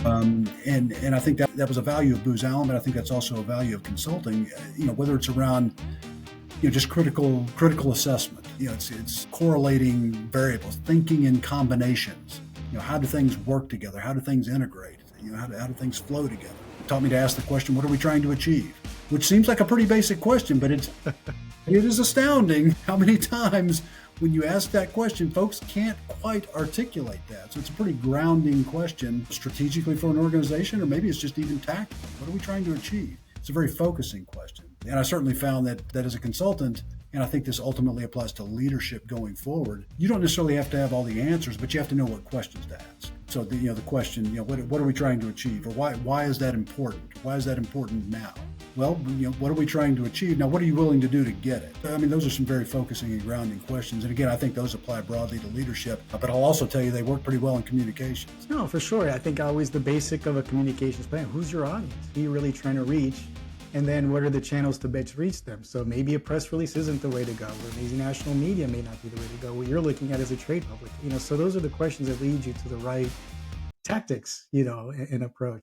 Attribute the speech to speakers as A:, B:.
A: And I think that was a value of Booz Allen, but I think that's also a value of consulting. Whether it's around just critical assessment. It's correlating variables, thinking in combinations. How do things work together? How do things integrate? How do things flow together? It taught me to ask the question, what are we trying to achieve? Which seems like a pretty basic question, but it is astounding how many times when you ask that question, folks can't quite articulate that. So it's a pretty grounding question strategically for an organization, or maybe it's just even tactically. What are we trying to achieve? It's a very focusing question. And I certainly found that as a consultant, and I think this ultimately applies to leadership going forward, you don't necessarily have to have all the answers, but you have to know what questions to ask. So the question, what are we trying to achieve? Or why is that important? Why is that important now? Well, what are we trying to achieve? Now, what are you willing to do to get it? I mean, those are some very focusing and grounding questions. And again, I think those apply broadly to leadership, but I'll also tell you they work pretty well in communications.
B: No, for sure. I think always the basic of a communications plan. Who's your audience? Who are you really trying to reach? And then what are the channels to best reach them? So maybe a press release isn't the way to go, or maybe national media may not be the way to go. What you're looking at is a trade public. So those are the questions that lead you to the right tactics, and approach.